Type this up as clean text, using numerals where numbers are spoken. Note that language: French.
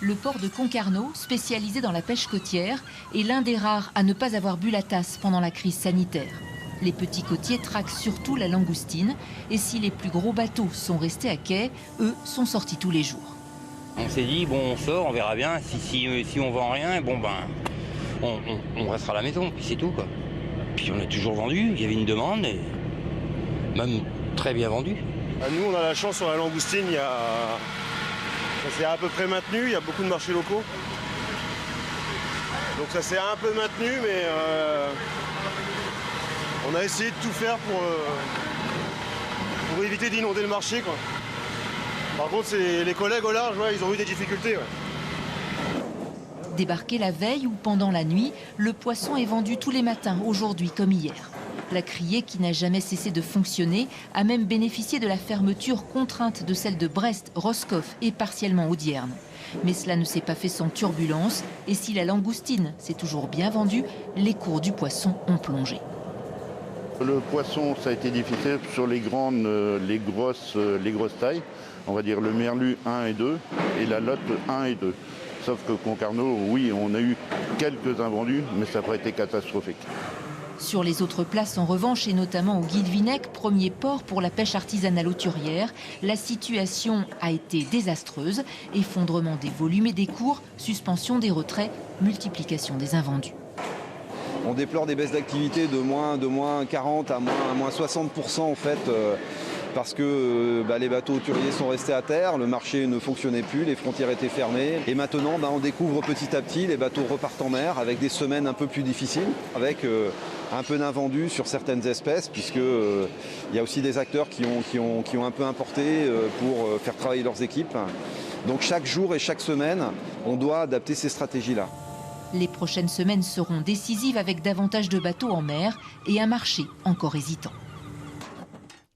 Le port de Concarneau, spécialisé dans la pêche côtière, est l'un des rares à ne pas avoir bu la tasse pendant la crise sanitaire. Les petits côtiers traquent surtout la langoustine et si les plus gros bateaux sont restés à quai, eux sont sortis tous les jours. On s'est dit, bon, on sort, on verra bien. Si on vend rien, bon, on restera à la maison, puis c'est tout, quoi. Puis on a toujours vendu, il y avait une demande, et même très bien vendu. Nous, on a la chance sur la langoustine, ça s'est à peu près maintenu, il y a beaucoup de marchés locaux. Donc ça s'est un peu maintenu, mais on a essayé de tout faire pour éviter d'inonder le marché, quoi. Par contre, les collègues au large, ouais, ils ont eu des difficultés. Ouais. Débarqué la veille ou pendant la nuit, le poisson est vendu tous les matins, aujourd'hui comme hier. La criée, qui n'a jamais cessé de fonctionner, a même bénéficié de la fermeture contrainte de celle de Brest, Roscoff et partiellement Audierne. Mais cela ne s'est pas fait sans turbulence. Et si la langoustine s'est toujours bien vendue, les cours du poisson ont plongé. Le poisson, ça a été difficile sur les grosses tailles. On va dire le merlu 1 et 2 et la lotte 1 et 2. Sauf que Concarneau, oui, on a eu quelques invendus, mais ça n'a pas été catastrophique. Sur les autres places, en revanche, et notamment au Guilvinec, premier port pour la pêche artisanale hauturière, la situation a été désastreuse. Effondrement des volumes et des cours, suspension des retraits, multiplication des invendus. On déplore des baisses d'activité de moins 40 à moins 60% en fait, parce que les bateaux hauturiers sont restés à terre, le marché ne fonctionnait plus, les frontières étaient fermées. Et maintenant, on découvre petit à petit, les bateaux repartent en mer avec des semaines un peu plus difficiles, avec un peu d'invendus sur certaines espèces, puisqu'il y a aussi des acteurs qui ont un peu importé pour faire travailler leurs équipes. Donc chaque jour et chaque semaine, on doit adapter ces stratégies-là. Les prochaines semaines seront décisives avec davantage de bateaux en mer et un marché encore hésitant.